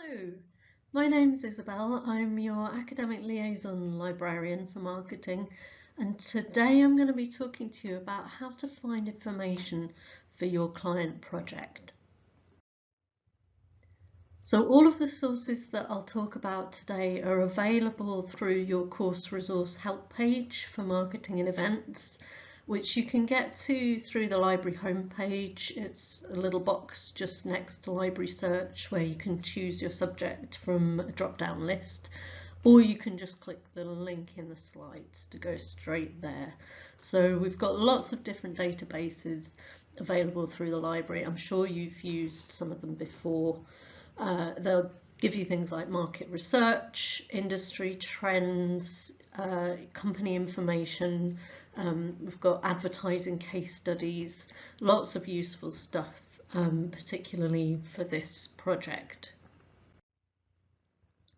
Hello, my name is Isabel. I'm your academic liaison librarian for marketing, and today I'm going to be talking to you about how to find information for your client project. So all of the sources that I'll talk about today are available through your course resource help page for marketing and events, which you can get to through the library homepage. It's a little box just next to library search where you can choose your subject from a drop-down list, or you can just click the link in the slides to go straight there. So we've got lots of different databases available through the library. I'm sure you've used some of them before. They'll give you things like market research, industry trends, company information. We've got advertising case studies, lots of useful stuff, particularly for this project.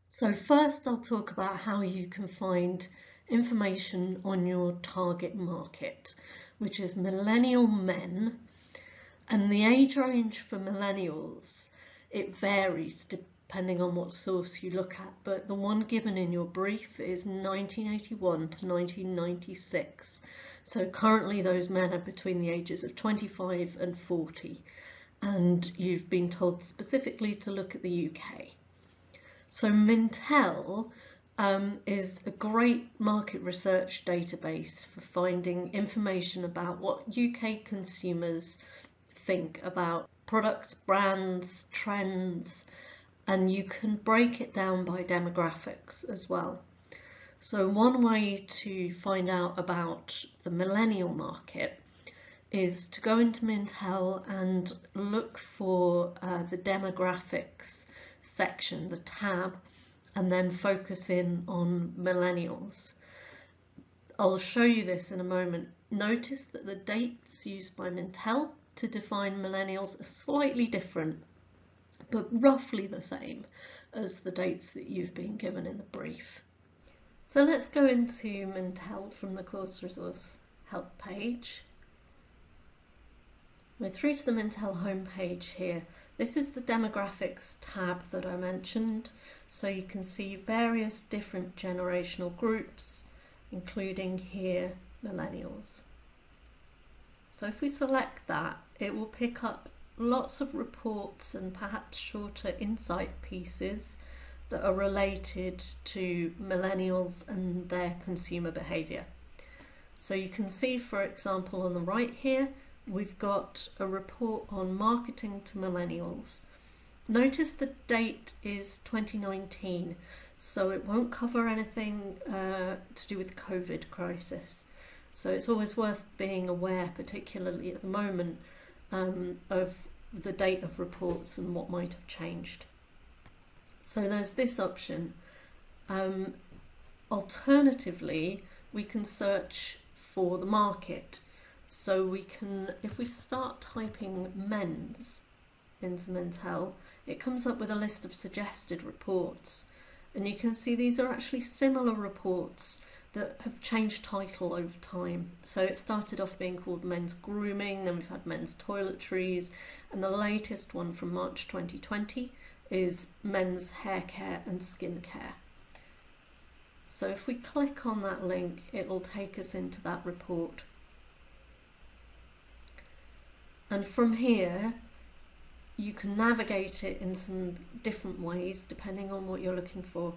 So first I'll talk about how you can find information on your target market, which is millennial men, and the age range for millennials, it varies depending on what source you look at, but the one given in your brief is 1981 to 1996. So currently those men are between the ages of 25 and 40, and you've been told specifically to look at the UK. So Mintel is a great market research database for finding information about what UK consumers think about products, brands, trends, and you can break it down by demographics as well. So one way to find out about the millennial market is to go into Mintel and look for the demographics section, the tab, and then focus in on millennials. I'll show you this in a moment. Notice that the dates used by Mintel to define millennials are slightly different, but roughly the same as the dates that you've been given in the brief. So let's go into Mintel from the course resource help page. We're through to the Mintel homepage here. This is the demographics tab that I mentioned, so you can see various different generational groups, including here millennials. So if we select that, it will pick up lots of reports and perhaps shorter insight pieces that are related to millennials and their consumer behaviour. So you can see, for example, on the right here, we've got a report on marketing to millennials. Notice the date is 2019, so it won't cover anything to do with the COVID crisis. So it's always worth being aware, particularly at the moment, of the date of reports and what might have changed. So there's this option. Alternatively, we can search for the market. So we can, if we start typing men's into Mintel, it comes up with a list of suggested reports. And you can see these are actually similar reports that have changed title over time. So it started off being called men's grooming, then we've had men's toiletries, and the latest one from March 2020 is men's hair care and skin care. So if we click on that link, it will take us into that report. And from here, you can navigate it in some different ways depending on what you're looking for.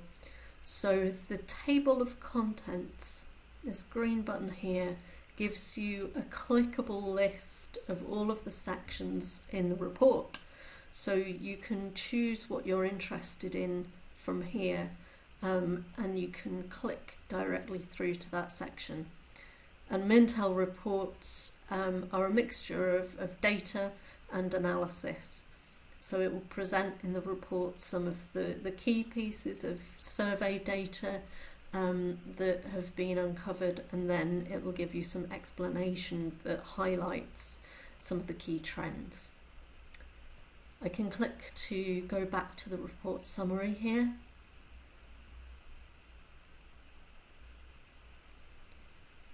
So the table of contents, this green button here, gives you a clickable list of all of the sections in the report. So you can choose what you're interested in from here, and you can click directly through to that section. And Mintel reports are a mixture of data and analysis. So it will present in the report some of the key pieces of survey data that have been uncovered, and then it will give you some explanation that highlights some of the key trends. I can click to go back to the report summary here.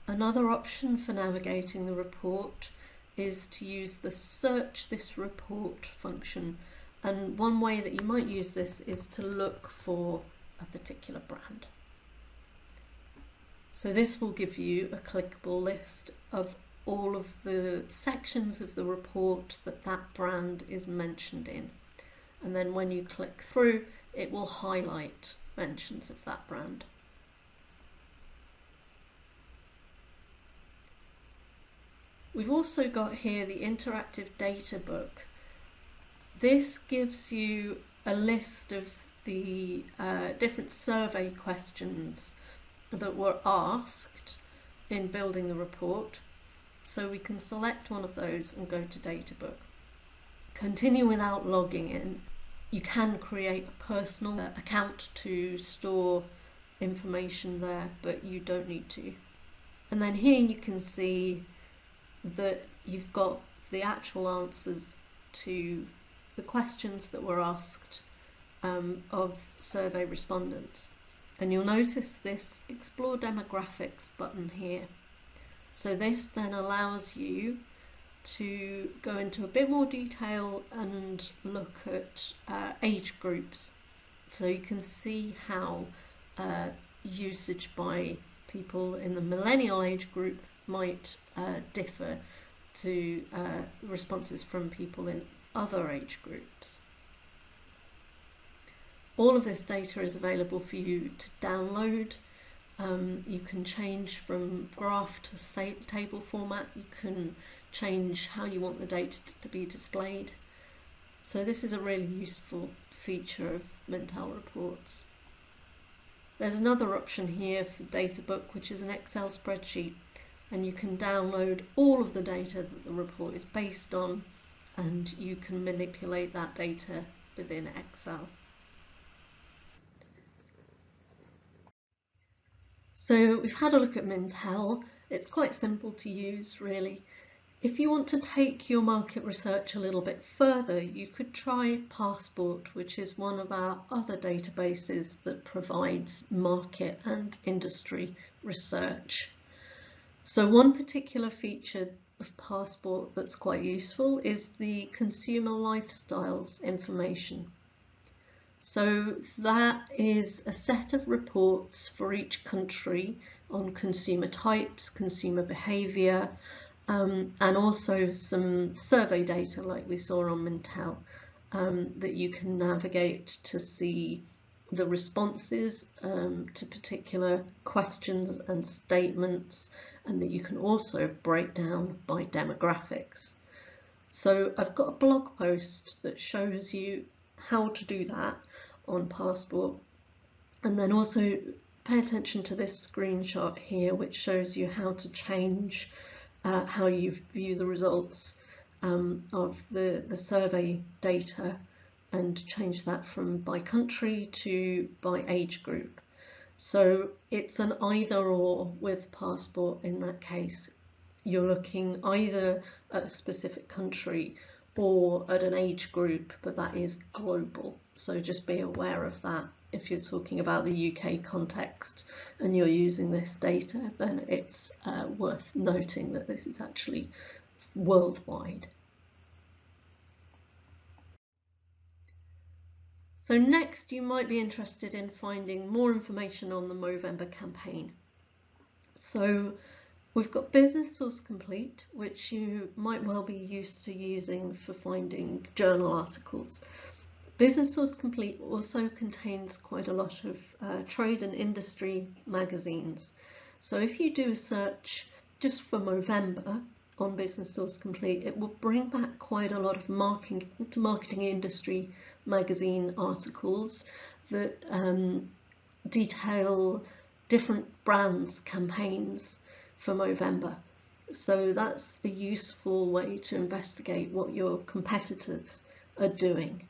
Another option for navigating the report is to use the search this report function And one way that you might use this is to look for a particular brand. So this will give you a clickable list of all of the sections of the report that that brand is mentioned in. And then when you click through, it will highlight mentions of that brand. We've also got here the interactive data book. This gives you a list of the different survey questions that were asked in building the report. So we can select one of those and go to data book. Continue without logging in. You can create a personal account to store information there, but you don't need to. And then here you can see that you've got the actual answers to the questions that were asked of survey respondents. And you'll notice this Explore Demographics button here. So this then allows you to go into a bit more detail and look at age groups. So you can see how usage by people in the millennial age group might differ to responses from people in other age groups. All of this data is available for you to download. You can change from graph to table format. You can change how you want the data to be displayed. So this is a really useful feature of Mintel reports. There's another option here for data book, which is an Excel spreadsheet, and you can download all of the data that the report is based on, and you can manipulate that data within Excel. So we've had a look at Mintel. It's quite simple to use, really. If you want to take your market research a little bit further, you could try Passport, which is one of our other databases that provides market and industry research. So one particular feature of Passport that's quite useful is the consumer lifestyles information. So that is a set of reports for each country on consumer types, consumer behaviour, and also some survey data like we saw on Mintel that you can navigate to see the responses to particular questions and statements, and that you can also break down by demographics. So I've got a blog post that shows you how to do that on Passport, and then also pay attention to this screenshot here, which shows you how to change how you view the results of the survey data, and change that from by country to by age group. So it's an either or with Passport in that case. You're looking either at a specific country or at an age group, but that is global. So just be aware of that. If you're talking about the UK context and you're using this data, then it's worth noting that this is actually worldwide. So next, you might be interested in finding more information on the Movember campaign. So we've got Business Source Complete, which you might well be used to using for finding journal articles. Business Source Complete also contains quite a lot of trade and industry magazines. So if you do a search just for Movember on Business Source Complete, it will bring back quite a lot of marketing industry magazine articles that detail different brands' campaigns for Movember. So that's a useful way to investigate what your competitors are doing.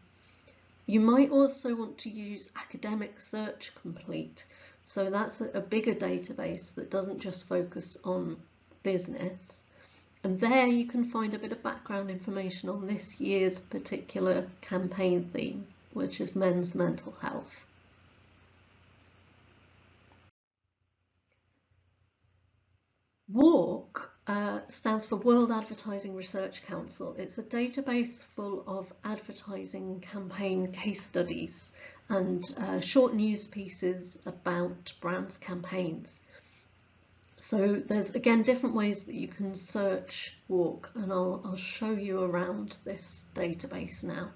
You might also want to use Academic Search Complete. So that's a bigger database that doesn't just focus on business. And there you can find a bit of background information on this year's particular campaign theme, which is men's mental health. WARC stands for World Advertising Research Council. It's a database full of advertising campaign case studies and short news pieces about brands' campaigns. So there's again different ways that you can search WARC, and I'll show you around this database now.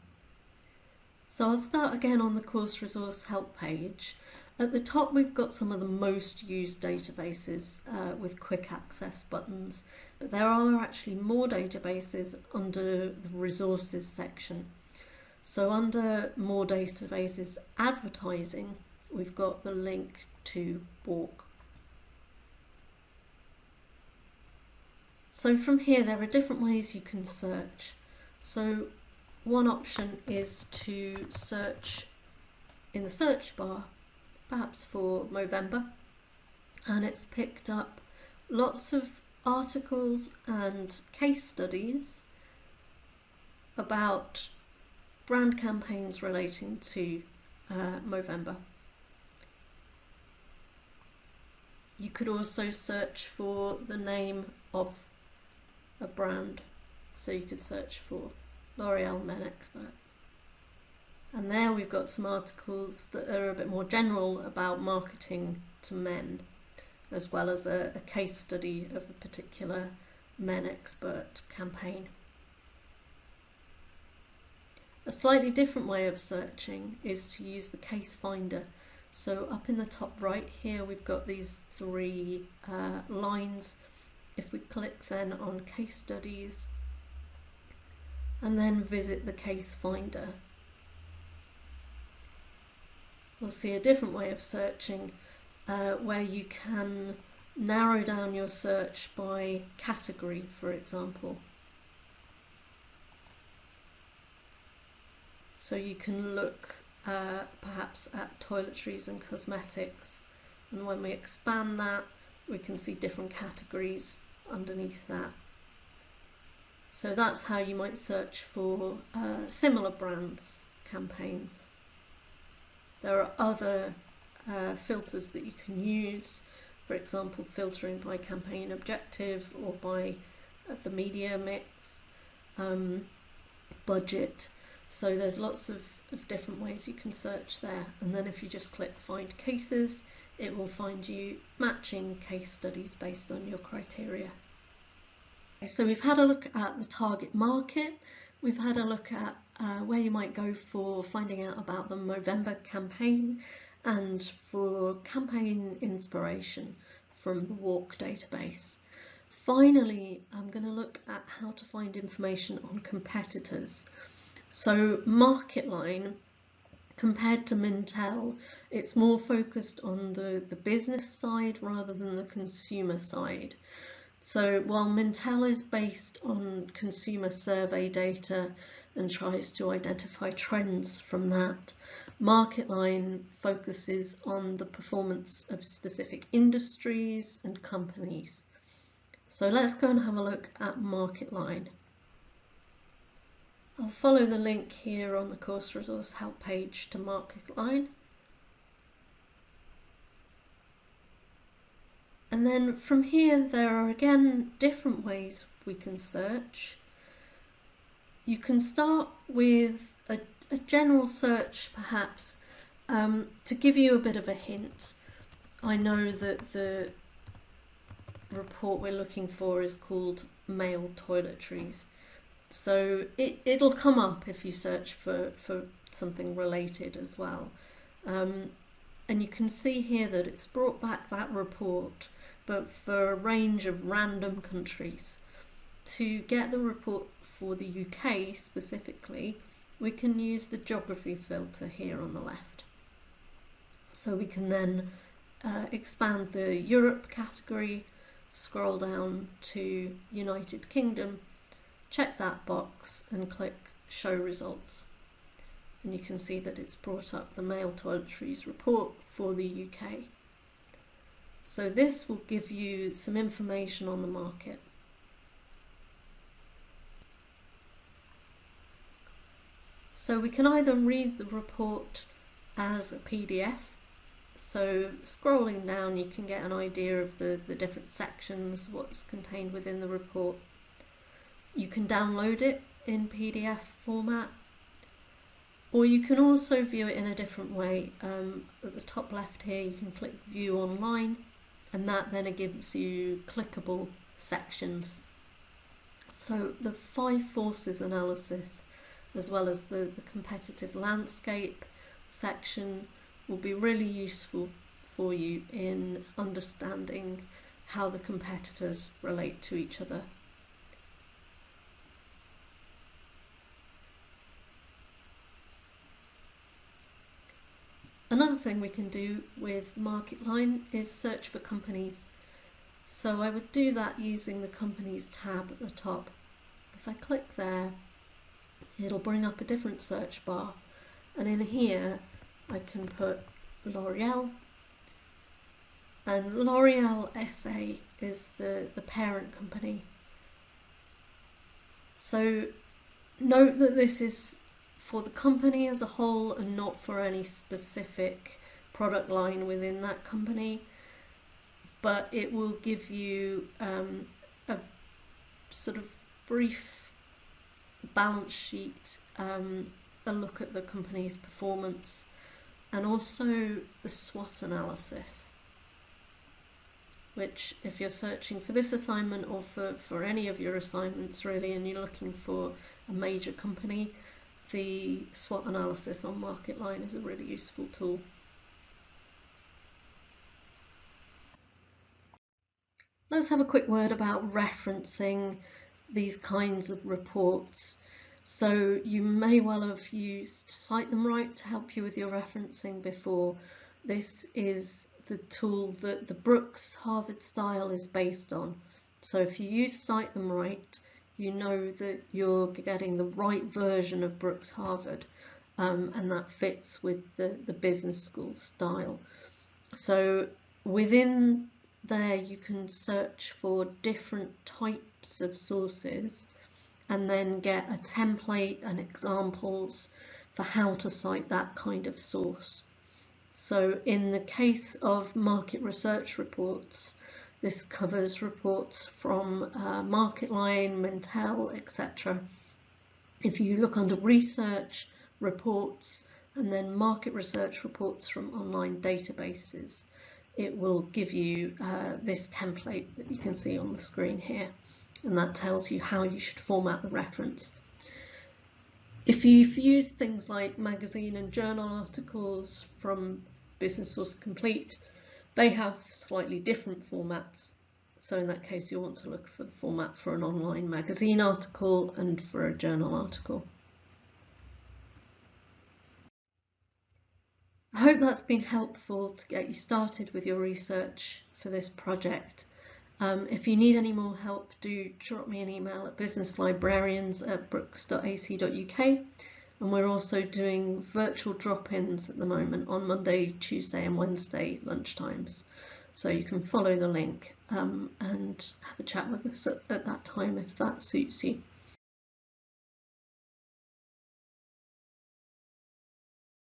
So I'll start again on the course resource help page. At the top we've got some of the most used databases with quick access buttons, but there are actually more databases under the resources section. So under more databases advertising, we've got the link to WARC. So from here there are different ways you can search. So one option is to search in the search bar, perhaps for Movember, and it's picked up lots of articles and case studies about brand campaigns relating to Movember. You could also search for the name of a brand, so you could search for L'Oreal Men Expert. And there we've got some articles that are a bit more general about marketing to men, as well as a case study of a particular Men Expert campaign. A slightly different way of searching is to use the case finder. So up in the top right here we've got these three lines. If we click then on case studies and then visit the case finder, we'll see a different way of searching where you can narrow down your search by category, for example. So you can look perhaps at toiletries and cosmetics, and when we expand that we can see different categories underneath that. So that's how you might search for similar brands' campaigns. There are other filters that you can use, for example filtering by campaign objective or by the media mix, budget. So there's lots of different ways you can search there, and then if you just click find cases, it will find you matching case studies based on your criteria. So we've had a look at the target market, we've had a look at where you might go for finding out about the Movember campaign and for campaign inspiration from the WARC database. Finally, I'm going to look at how to find information on competitors. So Marketline, compared to Mintel, it's more focused on the business side rather than the consumer side. So while Mintel is based on consumer survey data and tries to identify trends from that, Marketline focuses on the performance of specific industries and companies. So let's go and have a look at Marketline. I'll follow the link here on the course resource help page to Marketline. And then from here there are again different ways we can search. You can start with a general search perhaps to give you a bit of a hint. I know that the report we're looking for is called male toiletries. So it'll come up if you search for something related as well. And you can see here that it's brought back that report, but for a range of random countries. To get the report for the UK specifically, we can use the geography filter here on the left. So we can then expand the Europe category, scroll down to United Kingdom, check that box and click show results, and you can see that it's brought up the male toiletries report for the UK. So this will give you some information on the market. So we can either read the report as a PDF So scrolling down, you can get an idea of the different sections, what's contained within the report. You can download it in PDF format, or you can also view it in a different way. At the top left here, you can click View Online, and that then gives you clickable sections. So the 5 forces analysis, as well as the competitive landscape section, will be really useful for you in understanding how the competitors relate to each other. Another thing we can do with Marketline is search for companies. So I would do that using the Companies tab at the top. If I click there, it'll bring up a different search bar, and in here I can put L'Oreal, and L'Oreal SA is the parent company. So note that this is for the company as a whole and not for any specific product line within that company, but it will give you a sort of brief balance sheet, a look at the company's performance, and also the SWOT analysis, which, if you're searching for this assignment or for any of your assignments really, and you're looking for a major company, the SWOT analysis on Marketline is a really useful tool. Let's have a quick word about referencing these kinds of reports. So you may well have used Cite Them Right to help you with your referencing before. This is the tool that the Brooks Harvard style is based on. So if you use Cite Them Right, you know that you're getting the right version of Brooks Harvard, and that fits with the business school style. So within there you can search for different types of sources and then get a template and examples for how to cite that kind of source. So in the case of market research reports, this covers reports from Marketline, Mintel, etc. If you look under research reports and then market research reports from online databases, it will give you this template that you can see on the screen here, and that tells you how you should format the reference. If you've used things like magazine and journal articles from Business Source Complete, they have slightly different formats. So in that case, you'll want to look for the format for an online magazine article and for a journal article. I hope that's been helpful to get you started with your research for this project. If you need any more help, do drop me an email at businesslibrarians@brooks.ac.uk, and we're also doing virtual drop-ins at the moment on Monday, Tuesday and Wednesday lunchtimes. So you can follow the link and have a chat with us at that time if that suits you.